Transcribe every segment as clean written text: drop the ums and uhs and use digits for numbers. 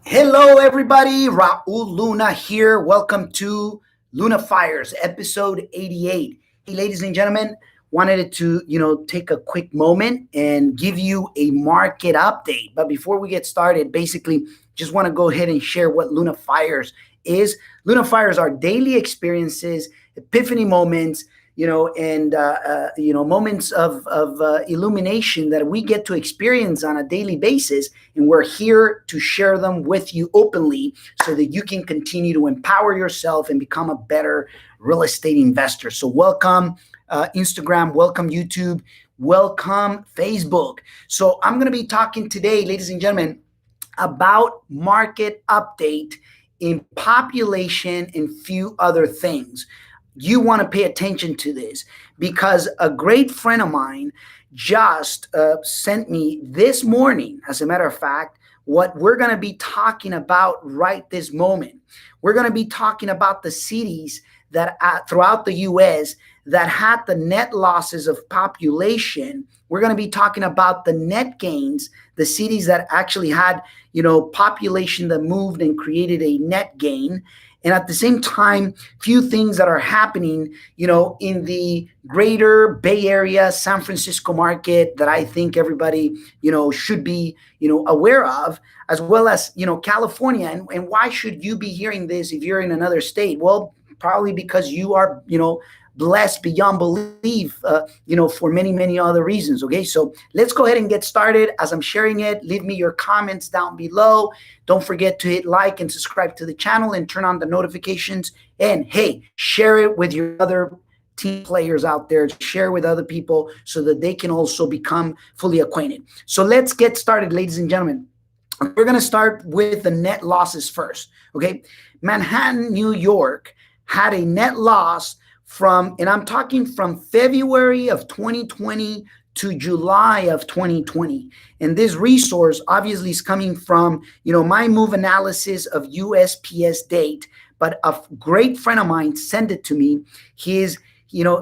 Hello, everybody. Raul Luna here. Welcome to Luna Fires, episode 88. Hey, ladies and gentlemen, wanted to take a quick moment and give you a market update. But before we get started, basically, just want to go ahead and share what Luna Fires is. Luna Fires are daily experiences, epiphany moments, and moments of illumination that we get to experience on a daily basis, and we're here to share them with you openly so that you can continue to empower yourself and become a better real estate investor. So welcome Instagram, welcome YouTube, welcome Facebook. So I'm going to be talking today, ladies and gentlemen, about market update in population and few other things. You want to pay attention to this because a great friend of mine just sent me this morning, as a matter of fact, what we're going to be talking about right this moment. We're going to be talking about the cities that throughout the U.S. that had the net losses of population. We're going to be talking about the net gains, the cities that actually had, population that moved and created a net gain. And at the same time, few things that are happening, in the greater Bay Area, San Francisco market that I think everybody, should be, aware of, as well as, California. And why should you be hearing this if you're in another state? Well, probably because you are, blessed beyond belief, for many, many other reasons. Okay, so let's go ahead and get started. As I'm sharing it, leave me your comments down below. Don't forget to hit like and subscribe to the channel and turn on the notifications. And hey, share it with your other team players out there. Share with other people so that they can also become fully acquainted. So let's get started, ladies and gentlemen. We're going to start with the net losses first. Okay, Manhattan, New York had a net loss and I'm talking from February of 2020 to July of 2020. And this resource obviously is coming from, my move analysis of USPS date, but a great friend of mine sent it to me. He is,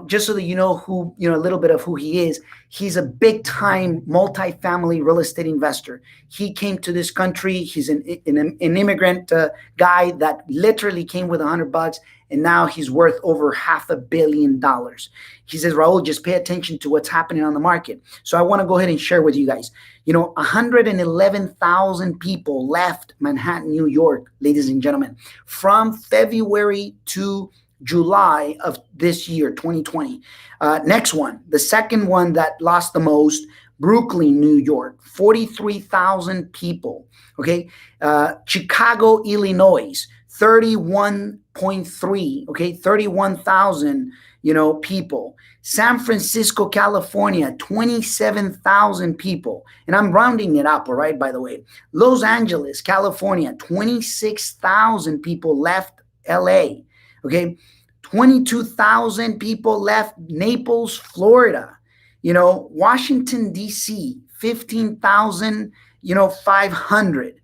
just so that you know who, a little bit of who he is, he's a big time multifamily real estate investor. He came to this country. He's an immigrant guy that literally came with $100, and now he's worth over $500 million. He says, Raul, just pay attention to what's happening on the market. So I want to go ahead and share with you guys. 111,000 people left Manhattan, New York, ladies and gentlemen, from February to July of this year, 2020. Next one, the second one that lost the most, Brooklyn, New York, 43,000 people. Okay, Chicago, Illinois, 31.3. Okay, 31,000. People. San Francisco, California, 27,000 people. And I'm rounding it up, all right, by the way. Los Angeles, California, 26,000 people left LA. Okay, 22,000 people left Naples, Florida. Washington, D.C., 15,500.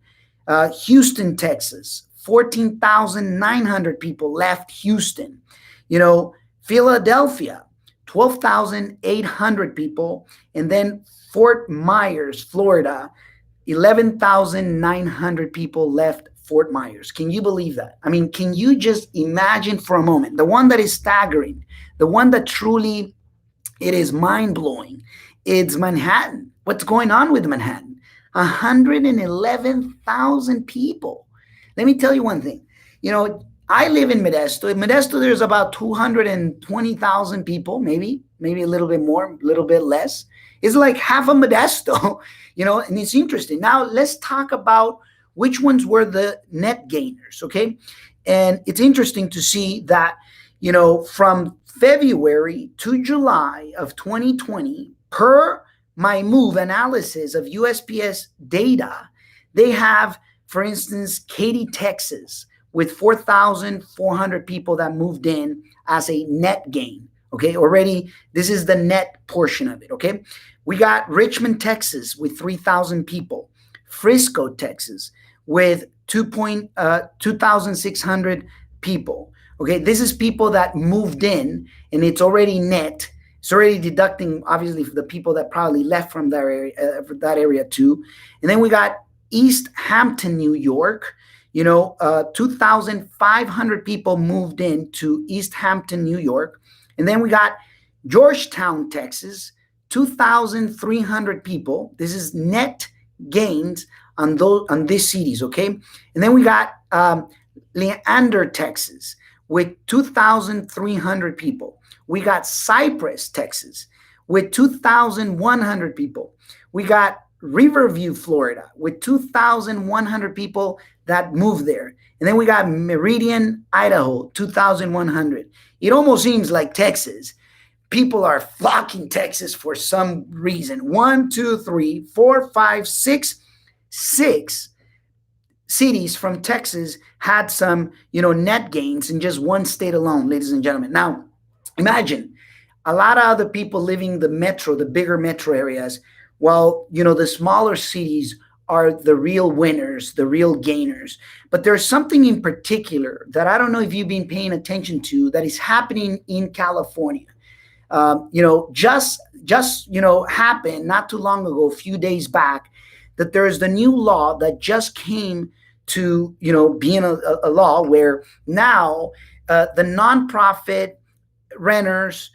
Houston, Texas, 14,900 people left Houston. Philadelphia, 12,800 people. And then Fort Myers, Florida, 11,900 people left Fort Myers. Can you believe that? I mean, can you just imagine for a moment? The one that is staggering, the one that truly, it is mind-blowing, it's Manhattan. What's going on with Manhattan? 111,000 people. Let me tell you one thing. I live in Modesto. In Modesto, there's about 220,000 people, maybe a little bit more, a little bit less. It's like half of Modesto, and it's interesting. Now, let's talk about which ones were the net gainers, okay? And it's interesting to see that, from February to July of 2020, per my move analysis of USPS data, they have, for instance, Katy, Texas, with 4,400 people that moved in as a net gain. Okay, already this is the net portion of it. Okay, we got Richmond, Texas, with 3,000 people. Frisco, Texas, with 2,600 people. Okay, this is people that moved in, and it's already net. It's already deducting, obviously, for the people that probably left from that area too. And then we got East Hampton, New York. 2,500 people moved into East Hampton, New York. And then we got Georgetown, Texas, 2,300 people. This is net gains on these cities, okay? And then we got Leander, Texas, with 2,300 people. We got Cypress, Texas, with 2,100 people. We got Riverview, Florida, with 2,100 people that moved there. And then we got Meridian, Idaho, 2,100. It almost seems like Texas. People are flocking Texas for some reason. 1, 2, 3, 4, 5, 6 cities from Texas had some, net gains in just one state alone, ladies and gentlemen. Now, imagine a lot of other people living the bigger metro areas, while, the smaller cities are the real winners, the real gainers. But there's something in particular that I don't know if you've been paying attention to that is happening in California. Just happened not too long ago, a few days back, that there's the new law that just came to, being a law where now the nonprofit renters,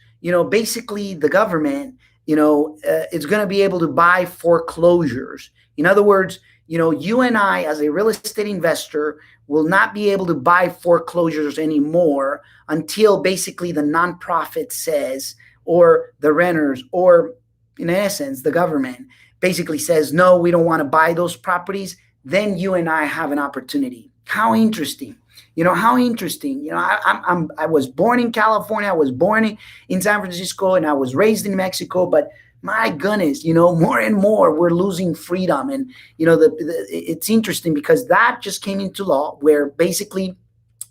basically the government, is going to be able to buy foreclosures. In other words, you and I, as a real estate investor, will not be able to buy foreclosures anymore until basically the nonprofit says, or the renters, or in essence, the government basically says, no, we don't want to buy those properties. Then you and I have an opportunity. How interesting. How interesting. I was born in California. I was born in San Francisco, and I was raised in Mexico. But my goodness, more and more we're losing freedom. And, it's interesting because that just came into law where basically,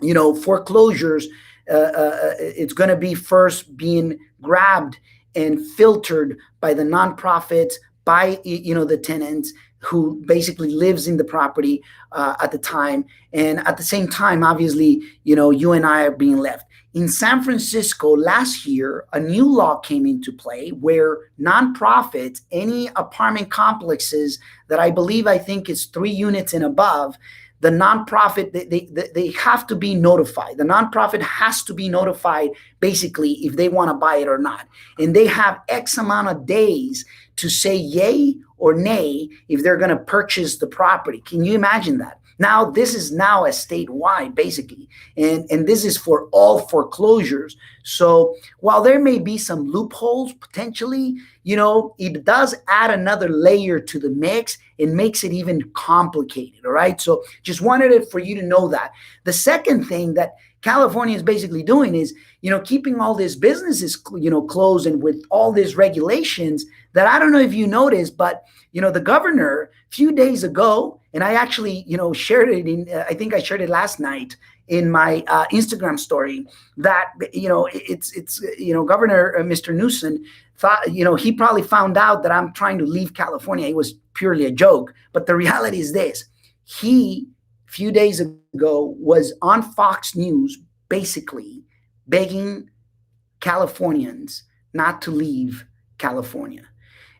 foreclosures, it's going to be first being grabbed and filtered by the nonprofits, by, the tenants who basically lives in the property at the time. And at the same time, obviously, you and I are being left. In San Francisco last year, a new law came into play where nonprofits, any apartment complexes that I think is 3 units and above, the nonprofit, they have to be notified. The nonprofit has to be notified basically if they want to buy it or not. And they have X amount of days to say yay or nay if they're going to purchase the property. Can you imagine that? Now, this is now a statewide, basically, and this is for all foreclosures. So while there may be some loopholes potentially, it does add another layer to the mix. It makes it even complicated, all right? So just wanted it for you to know that. The second thing that California is basically doing is, keeping all these businesses, closed, and with all these regulations that I don't know if you noticed, but, the governor a few days ago, and I actually, shared it I think I shared it last night in my Instagram story, that, it's Governor Mr. Newsom thought, he probably found out that I'm trying to leave California. It was purely a joke. But the reality is this. He, a few days ago, was on Fox News basically begging Californians not to leave California.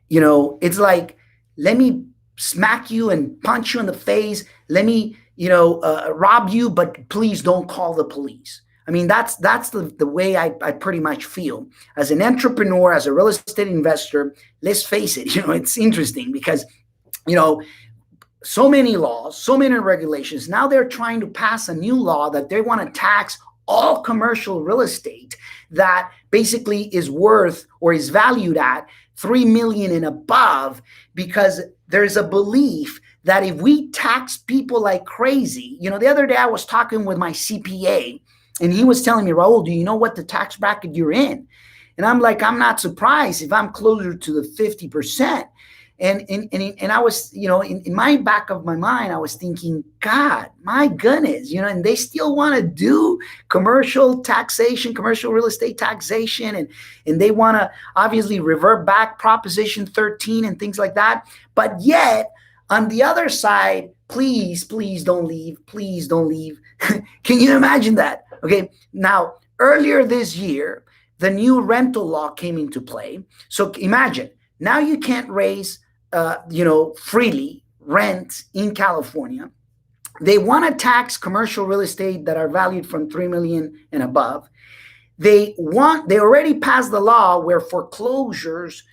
It's like, let me smack you and punch you in the face. Let me, rob you, but please don't call the police. I mean, that's the way I pretty much feel. As an entrepreneur, as a real estate investor, let's face it, it's interesting because, so many laws, so many regulations. Now they're trying to pass a new law that they want to tax all commercial real estate that basically is worth or is valued at $3 million and above, because there's a belief that if we tax people like crazy, the other day I was talking with my CPA and he was telling me, Raul, do you know what the tax bracket you're in? And I'm like, I'm not surprised if I'm closer to the 50%. And I was, in my back of my mind, I was thinking, God, my goodness, and they still want to do commercial taxation, commercial real estate taxation, and they want to obviously revert back Proposition 13 and things like that. But yet, on the other side, please don't leave. Please don't leave. Can you imagine that? Okay. Now, earlier this year, the new rental law came into play. So imagine, now you can't raise freely rents in California. They want to tax commercial real estate that are valued from 3 million and above. They already passed the law where foreclosures,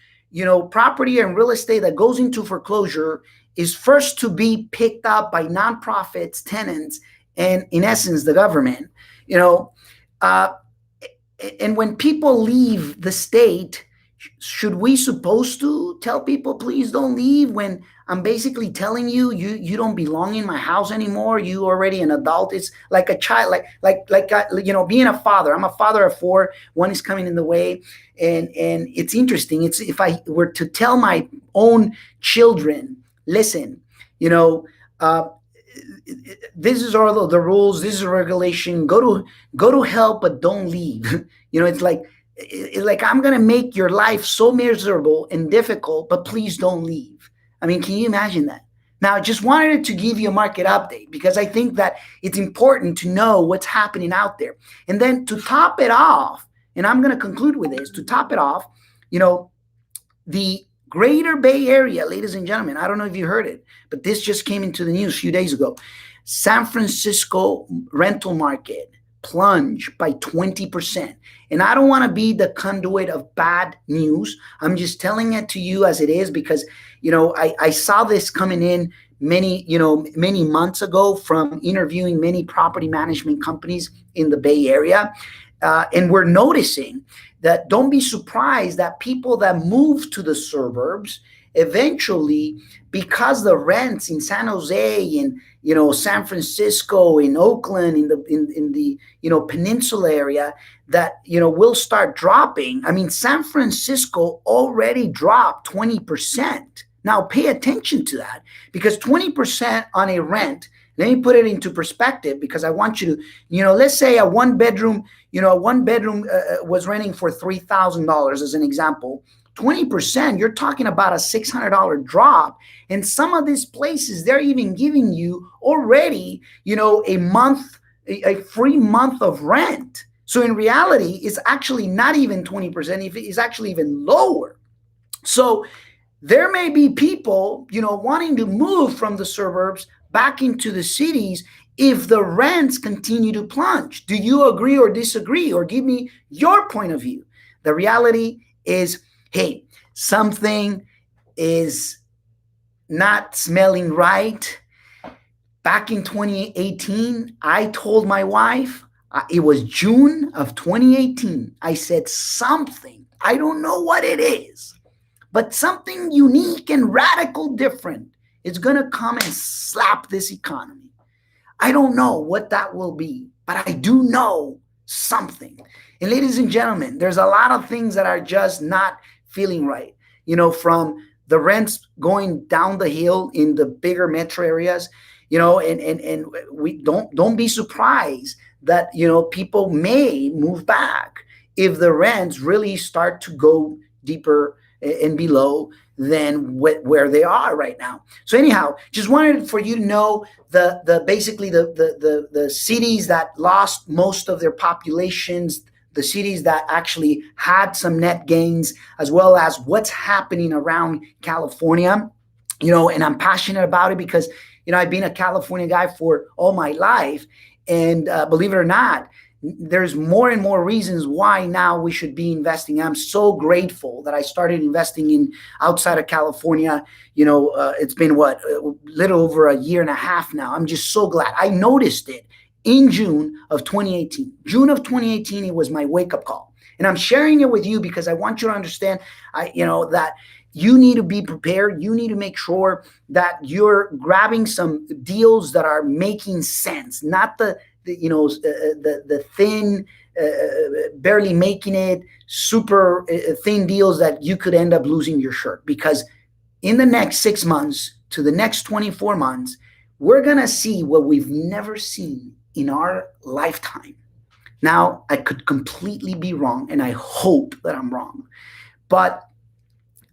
property and real estate that goes into foreclosure is first to be picked up by nonprofits, tenants, and in essence, the government. Uh, and when people leave the state, should we supposed to tell people please don't leave when I'm basically telling you you don't belong in my house anymore? You already an adult. It's like a child, being a father. I'm a father of four. One is coming in the way, and it's interesting. It's if I were to tell my own children, listen, uh, this is all the rules. This is a regulation. Go to help, but don't leave. It's like I'm gonna make your life so miserable and difficult, but please don't leave. I mean, can you imagine that? Now, I just wanted to give you a market update because I think that it's important to know what's happening out there. And then to top it off, and I'm gonna conclude with this. To top it off, the Greater Bay Area, ladies and gentlemen, I don't know if you heard it, but this just came into the news a few days ago. San Francisco rental market plunged by 20%. And I don't want to be the conduit of bad news. I'm just telling it to you as it is because, I saw this coming in many months ago from interviewing many property management companies in the Bay Area. And we're noticing that don't be surprised that people that move to the suburbs eventually, because the rents in San Jose and San Francisco, in Oakland, in the peninsula area, that will start dropping. I mean, San Francisco already dropped 20%. Now pay attention to that, because 20% on a rent. Let me put it into perspective because I want you to, let's say a one bedroom was renting for $3,000 as an example. 20%, you're talking about a $600 drop. And some of these places, they're even giving you already, a free month of rent. So in reality, it's actually not even 20%. It's actually even lower. So there may be people, wanting to move from the suburbs back into the cities if the rents continue to plunge. Do you agree or disagree? Or give me your point of view. The reality is, hey, something is not smelling right. Back in 2018, I told my wife, it was June of 2018, I said something, I don't know what it is, but something unique and radical different is going to come and slap this economy. I don't know what that will be, but I do know something. And ladies and gentlemen, there's a lot of things that are just not feeling right, from the rents going down the hill in the bigger metro areas, and we don't be surprised that, people may move back if the rents really start to go deeper and below than where they are right now. So anyhow, just wanted for you to know basically the cities that lost most of their populations, the cities that actually had some net gains, as well as what's happening around California. And I'm passionate about it because, I've been a California guy for all my life. And believe it or not, there's more and more reasons why now we should be investing. I'm so grateful that I started investing in outside of California. It's been a little over a year and a half now. I'm just so glad. I noticed it in June of 2018. June of 2018, it was my wake-up call. And I'm sharing it with you because I want you to understand, that you need to be prepared. You need to make sure that you're grabbing some deals that are making sense, not the thin, barely making it, super thin deals that you could end up losing your shirt. Because in the next 6 months to the next 24 months, we're going to see what we've never seen in our lifetime. Now, I could completely be wrong, and I hope that I'm wrong. But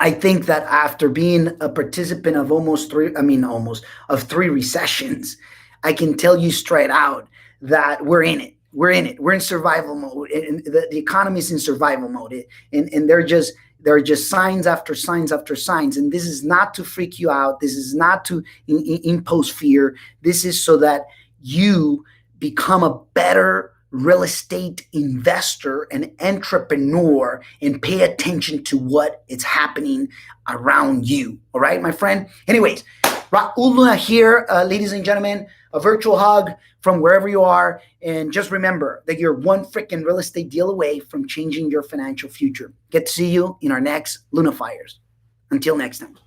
I think that after being a participant of of 3 recessions, I can tell you straight out that we're in it. We're in survival mode. And the economy is in survival mode. And they're just, There are just signs after signs after signs. And this is not to freak you out. This is not to impose fear. This is so that you become a better real estate investor and entrepreneur and pay attention to what is happening around you. All right, my friend? Anyways, Raul Luna here, ladies and gentlemen, a virtual hug from wherever you are. And just remember that you're one freaking real estate deal away from changing your financial future. Get to see you in our next Luna Fires. Until next time.